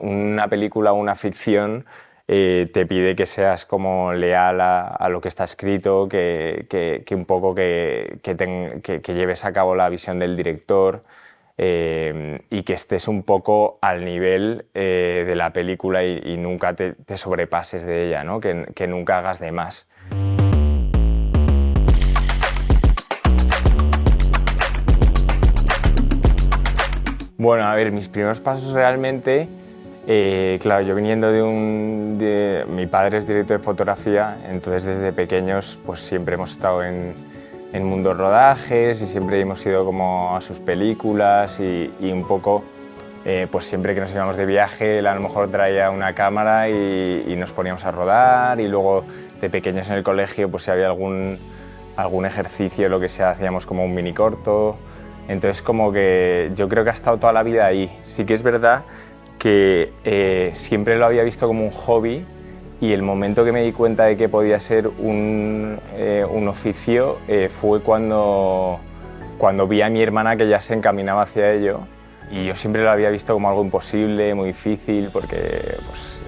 Una película o una ficción te pide que seas como leal a lo que está escrito, que un poco que lleves a cabo la visión del director y que estés un poco al nivel de la película y nunca te sobrepases de ella, ¿no? Que nunca hagas de más. Bueno, a ver, mis primeros pasos realmente, claro, yo viniendo mi padre es director de fotografía, entonces desde pequeños pues siempre hemos estado en mundos rodajes y siempre hemos ido como a sus películas y un poco, pues siempre que nos íbamos de viaje, él a lo mejor traía una cámara y nos poníamos a rodar y luego de pequeños en el colegio pues si había algún ejercicio, lo que sea, hacíamos como un mini corto. Entonces como que yo creo que ha estado toda la vida ahí. Sí que es verdad que siempre lo había visto como un hobby y el momento que me di cuenta de que podía ser un oficio fue cuando vi a mi hermana que ya se encaminaba hacia ello y yo siempre lo había visto como algo imposible, muy difícil, porque pues,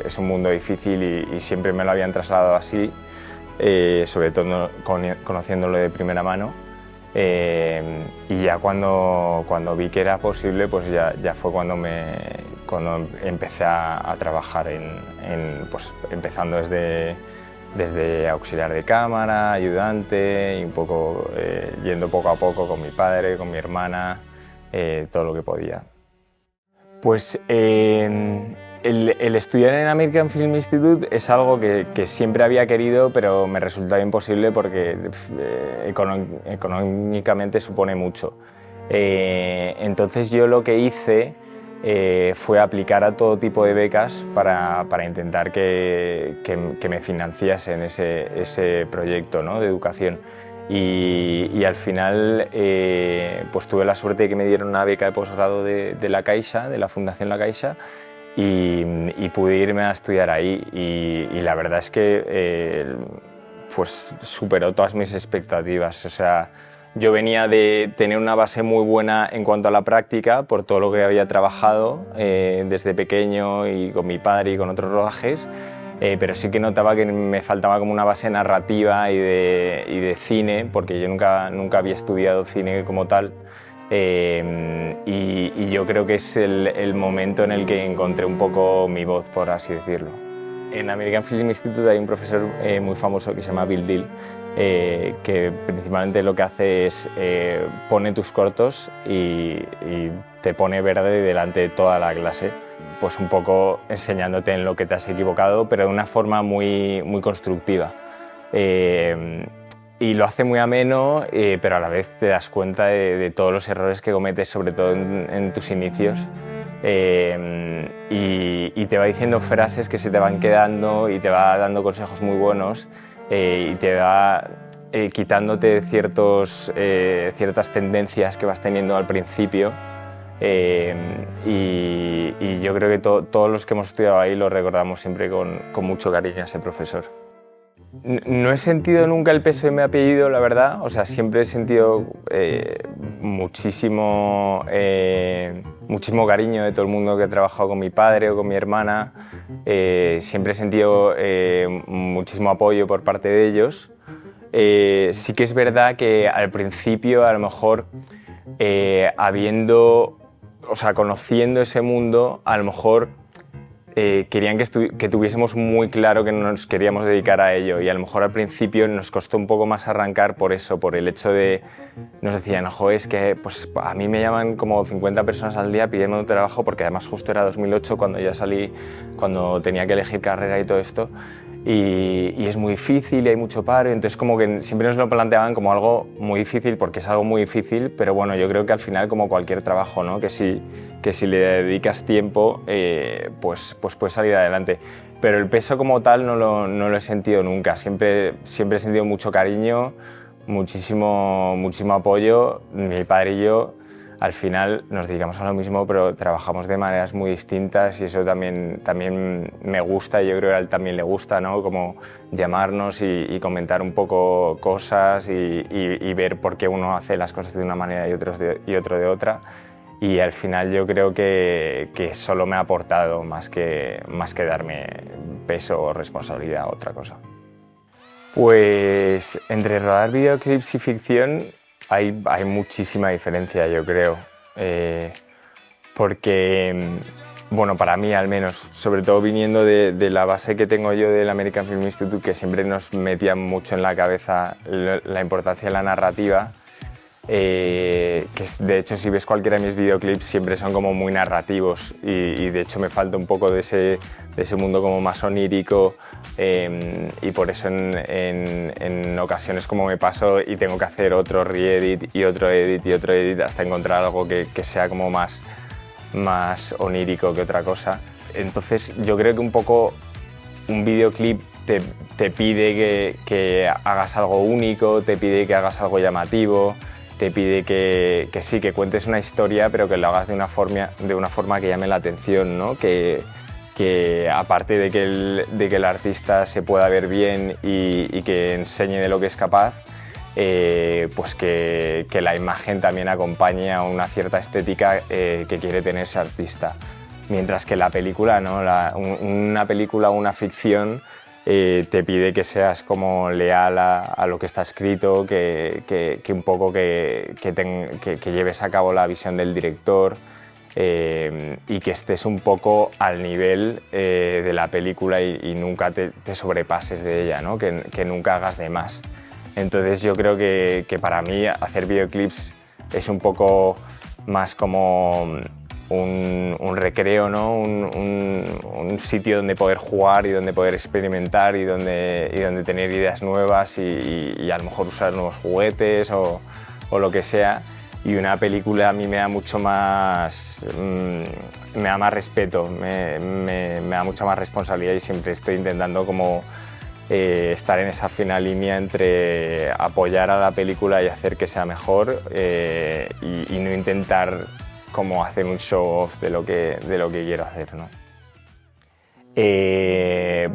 es un mundo difícil y siempre me lo habían trasladado así, sobre todo conociéndolo de primera mano. Y ya cuando vi que era posible, pues ya fue cuando empecé a trabajar pues, empezando desde auxiliar de cámara, ayudante, y un poco yendo poco a poco con mi padre, con mi hermana, todo lo que podía. Pues el estudiar en American Film Institute es algo que siempre había querido, pero me resultaba imposible porque económicamente supone mucho. Entonces yo lo que hice fue aplicar a todo tipo de becas para intentar que me financiasen ese proyecto, ¿no?, de educación. Y al final pues tuve la suerte de que me dieron una beca de posgrado de la Caixa, de la Fundación La Caixa, y pude irme a estudiar ahí y la verdad es que pues superó todas mis expectativas. O sea, yo venía de tener una base muy buena en cuanto a la práctica por todo lo que había trabajado desde pequeño y con mi padre y con otros rodajes, pero sí que notaba que me faltaba como una base narrativa y de cine, porque yo nunca había estudiado cine como tal. Y yo creo que es el momento en el que encontré un poco mi voz, por así decirlo. En American Film Institute hay un profesor muy famoso que se llama Bill Deal, que principalmente lo que hace es pone tus cortos y te pone verde delante de toda la clase, pues un poco enseñándote en lo que te has equivocado, pero de una forma muy constructiva. Y lo hace muy ameno, pero a la vez te das cuenta de todos los errores que cometes, sobre todo en tus inicios. Y te va diciendo frases que se te van quedando y te va dando consejos muy buenos y te va quitándote ciertas tendencias que vas teniendo al principio. Y yo creo que todos los que hemos estudiado ahí lo recordamos siempre con mucho cariño a ese profesor. No he sentido nunca el peso de mi apellido, la verdad. O sea, siempre he sentido muchísimo cariño de todo el mundo que ha trabajado con mi padre o con mi hermana. Siempre he sentido muchísimo apoyo por parte de ellos. Sí que es verdad que al principio, a lo mejor, conociendo ese mundo, a lo mejor querían que tuviésemos muy claro que nos queríamos dedicar a ello, y a lo mejor al principio nos costó un poco más arrancar por eso, por el hecho de, nos decían, ojo, es que pues, a mí me llaman como 50 personas al día pidiendo un trabajo, porque además justo era 2008 cuando ya salí, cuando tenía que elegir carrera y todo esto, y es muy difícil y hay mucho paro, y entonces como que siempre nos lo planteaban como algo muy difícil, porque es algo muy difícil, pero bueno, yo creo que al final, como cualquier trabajo, ¿no?, que si le dedicas tiempo, pues puedes salir adelante. Pero el peso como tal no lo he sentido nunca, siempre he sentido mucho cariño, muchísimo apoyo. Mi padre y yo al final nos dedicamos a lo mismo, pero trabajamos de maneras muy distintas, y eso también me gusta, y yo creo que a él también le gusta, ¿no?, como llamarnos y comentar un poco cosas y ver por qué uno hace las cosas de una manera y otro de otra. y al final yo creo que solo me ha aportado más que darme peso o responsabilidad o otra cosa. Pues entre rodar videoclips y ficción hay muchísima diferencia, yo creo. Porque, bueno, para mí al menos, sobre todo viniendo de la base que tengo yo del American Film Institute, que siempre nos metían mucho en la cabeza la importancia de la narrativa, que de hecho si ves cualquiera de mis videoclips siempre son como muy narrativos y de hecho me falta un poco de ese mundo como más onírico, y por eso en ocasiones como me paso y tengo que hacer otro re-edit y otro edit y otro edit hasta encontrar algo que sea como más onírico que otra cosa. Entonces yo creo que un poco un videoclip te pide que hagas algo único, te pide que hagas algo llamativo, te pide que sí, que cuentes una historia, pero que lo hagas de una forma que llame la atención, ¿no? Que aparte de que el artista se pueda ver bien y que enseñe de lo que es capaz, pues que la imagen también acompañe a una cierta estética que quiere tener ese artista. Mientras que la película, ¿no? Una película o una ficción te pide que seas como leal a lo que está escrito, que un poco que lleves a cabo la visión del director, y que estés un poco al nivel de la película y nunca te sobrepases de ella, ¿no? Que nunca hagas de más. Entonces yo creo que para mí hacer videoclips es un poco más como un recreo, ¿no? un sitio donde poder jugar y donde poder experimentar y donde tener ideas nuevas y a lo mejor usar nuevos juguetes o lo que sea. Y una película a mí me da mucho más, me da más respeto, me da mucha más responsabilidad y siempre estoy intentando como estar en esa fina línea entre apoyar a la película y hacer que sea mejor, y no intentar como hacer un show off de lo que quiero hacer, ¿no?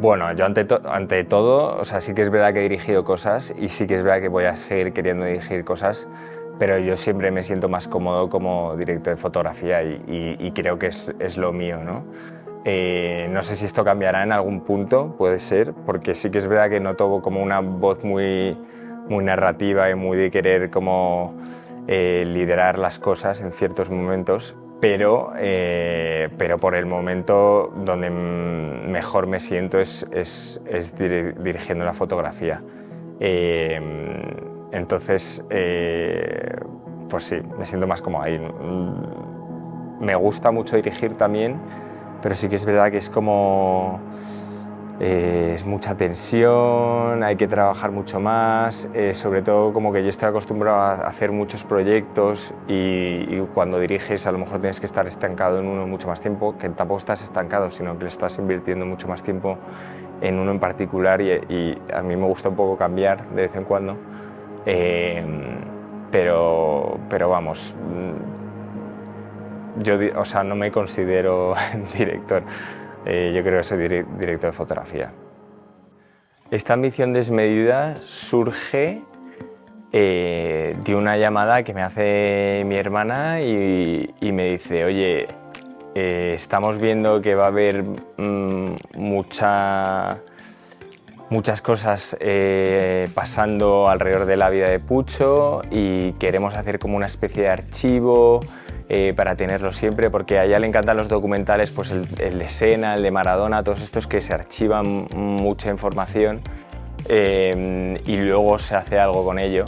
Bueno, yo ante todo, o sea, sí que es verdad que he dirigido cosas y sí que es verdad que voy a seguir queriendo dirigir cosas, pero yo siempre me siento más cómodo como director de fotografía y creo que es lo mío, ¿no? No sé si esto cambiará en algún punto, puede ser, porque sí que es verdad que noto como una voz muy narrativa y muy de querer como liderar las cosas en ciertos momentos, pero por el momento donde mejor me siento es dirigiendo la fotografía. Entonces, pues sí, me siento más como ahí. Me gusta mucho dirigir también, pero sí que es verdad que es como es mucha tensión, hay que trabajar mucho más, sobre todo como que yo estoy acostumbrado a hacer muchos proyectos y cuando diriges a lo mejor tienes que estar estancado en uno mucho más tiempo, que tampoco estás estancado, sino que le estás invirtiendo mucho más tiempo en uno en particular y a mí me gusta un poco cambiar de vez en cuando, pero vamos, yo, o sea, no me considero director. Yo creo que soy director de fotografía. Esta ambición desmedida surge de una llamada que me hace mi hermana y me dice: oye, estamos viendo que va a haber muchas cosas pasando alrededor de la vida de Pucho y queremos hacer como una especie de archivo para tenerlo siempre, porque a ella le encantan los documentales, pues el de Senna, el de Maradona, todos estos que se archivan mucha información y luego se hace algo con ello.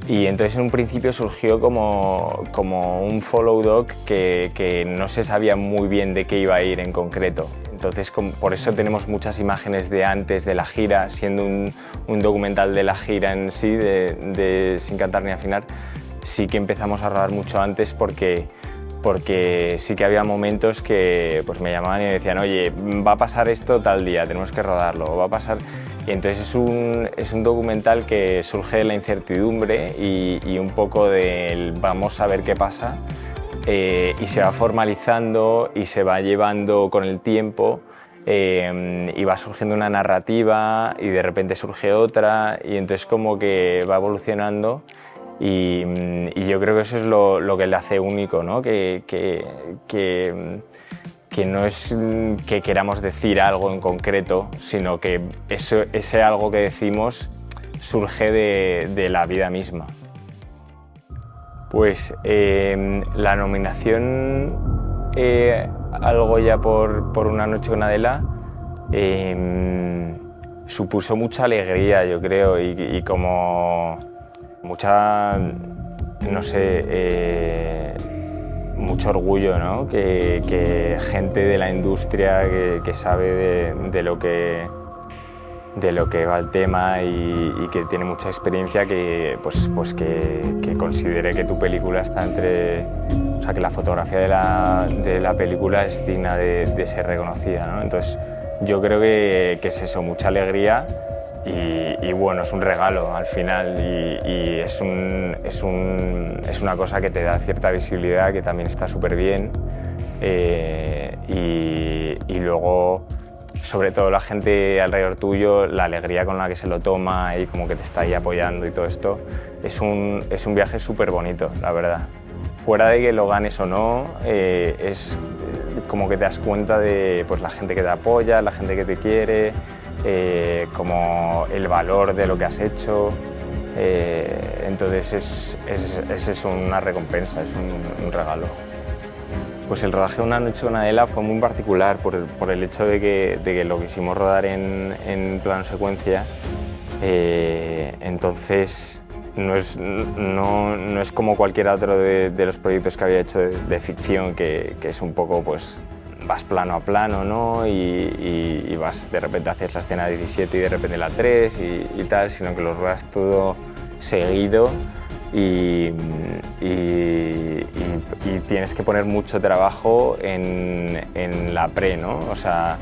Y entonces en un principio surgió como un follow doc que no se sabía muy bien de qué iba a ir en concreto. Entonces por eso tenemos muchas imágenes de antes de la gira, siendo un documental de la gira en sí, de Sin cantar ni afinar. Sí que empezamos a rodar mucho antes porque sí que había momentos que pues me llamaban y me decían: oye, va a pasar esto tal día, tenemos que rodarlo, va a pasar... Y entonces es un documental que surge de la incertidumbre y un poco del vamos a ver qué pasa, y se va formalizando y se va llevando con el tiempo, y va surgiendo una narrativa y de repente surge otra y entonces como que va evolucionando. y yo creo que eso es lo que le hace único, ¿no? Que no es que queramos decir algo en concreto, sino que ese algo que decimos surge de la vida misma. Pues la nominación al Goya por Una noche con Adela supuso mucha alegría, yo creo, y como mucha, no sé, mucho orgullo, ¿no? Que gente de la industria que sabe de lo que va el tema y que tiene mucha experiencia, que considere que tu película está entre... O sea, que la fotografía de la película es digna de ser reconocida, ¿no? Entonces, yo creo que es eso, mucha alegría y bueno, es un regalo al final y es una cosa que te da cierta visibilidad, que también está súper bien y luego, sobre todo la gente alrededor tuyo, la alegría con la que se lo toma y como que te está ahí apoyando y todo esto, es un viaje súper bonito, la verdad. Fuera de que lo ganes o no, es como que te das cuenta de pues, la gente que te apoya, la gente que te quiere, como el valor de lo que has hecho. Entonces es una recompensa, es un regalo. Pues el rodaje de Una noche con Adela fue muy particular por el hecho de que lo quisimos rodar en plano secuencia. Entonces no es como cualquier otro de los proyectos que había hecho de ficción, que es un poco, pues, vas plano a plano, ¿no? Y vas, de repente haces la escena 17 y de repente la 3 y tal, sino que los ruedas todo seguido y tienes que poner mucho trabajo en la pre, ¿no? O sea,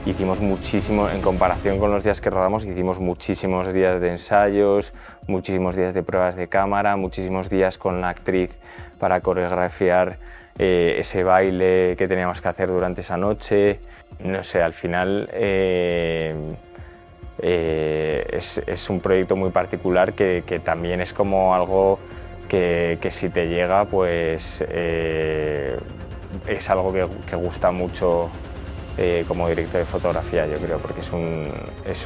hicimos muchísimo, en comparación con los días que rodamos, hicimos muchísimos días de ensayos, muchísimos días de pruebas de cámara, muchísimos días con la actriz para coreografiar ese baile que teníamos que hacer durante esa noche. No sé, al final es un proyecto muy particular que también es como algo que si te llega, pues es algo que gusta mucho como director de fotografía, yo creo, porque es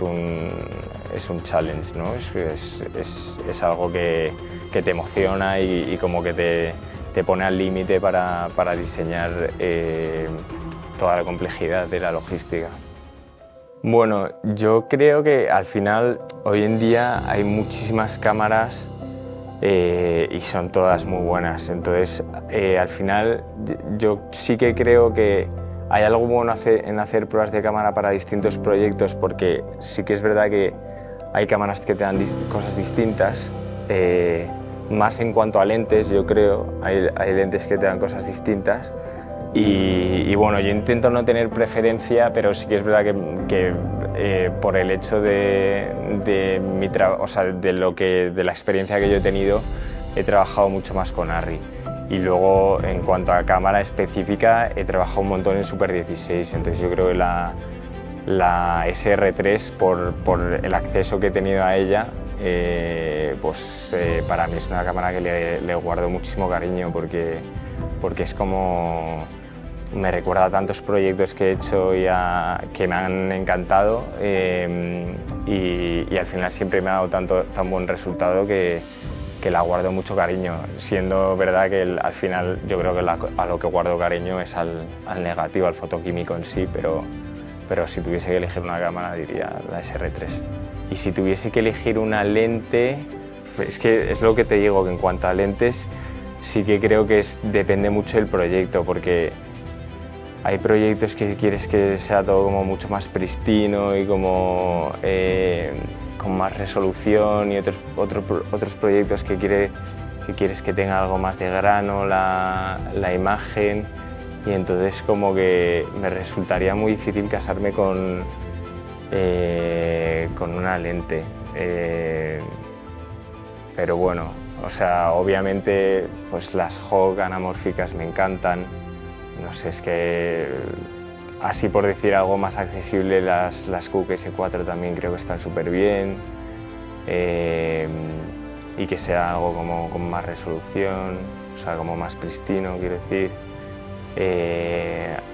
un challenge, ¿no? Es algo que te emociona y como que te pone al límite para diseñar toda la complejidad de la logística. Bueno, yo creo que al final hoy en día hay muchísimas cámaras y son todas muy buenas, entonces al final yo sí que creo que hay algo bueno en hacer pruebas de cámara para distintos proyectos, porque sí que es verdad que hay cámaras que te dan cosas distintas, más en cuanto a lentes, yo creo, hay lentes que te dan cosas distintas y bueno, yo intento no tener preferencia, pero sí que es verdad que por el hecho de mi trabajo, o sea, de la experiencia que yo he tenido, he trabajado mucho más con Arri. Y luego, en cuanto a cámara específica, he trabajado un montón en Super 16, entonces yo creo que la SR3, por el acceso que he tenido a ella, para mí es una cámara que le guardo muchísimo cariño, porque es como... me recuerda a tantos proyectos que he hecho que me han encantado y al final siempre me ha dado tan buen resultado que la guardo mucho cariño, siendo verdad que al final yo creo que a lo que guardo cariño es al negativo, al fotoquímico en sí, pero si tuviese que elegir una cámara diría la SR3. Y si tuviese que elegir una lente, es que es lo que te digo, que en cuanto a lentes sí que creo que depende mucho del proyecto, porque hay proyectos que quieres que sea todo como mucho más pristino y como con más resolución, y otros proyectos que quieres que tenga algo más de grano la imagen, y entonces como que me resultaría muy difícil casarme con una lente. Pero bueno, o sea, obviamente pues las Hawk anamórficas me encantan. No sé, es que así por decir algo más accesible, las Cooke S4 también creo que están súper bien. y que sea algo como con más resolución, o sea, como más pristino, quiero decir.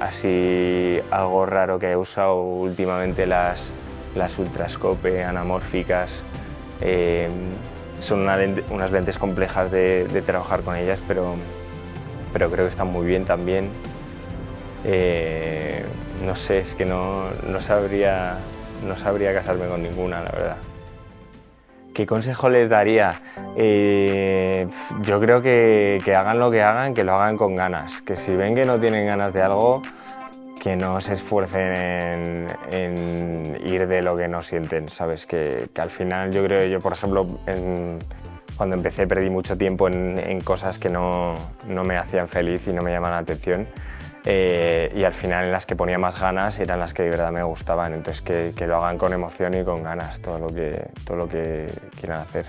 Así, algo raro que he usado últimamente, las Ultrascope anamórficas. Son unas lentes complejas de trabajar con ellas, pero creo que están muy bien también. No sé, es que no sabría casarme con ninguna, la verdad. ¿Qué consejo les daría? Yo creo que hagan lo que hagan, que lo hagan con ganas. Que si ven que no tienen ganas de algo, que no se esfuercen en ir de lo que no sienten, ¿sabes? Que al final yo por ejemplo, cuando empecé perdí mucho tiempo en cosas que no me hacían feliz y no me llamaban la atención. Y al final en las que ponía más ganas eran las que de verdad me gustaban, entonces que lo hagan con emoción y con ganas todo lo que quieran hacer.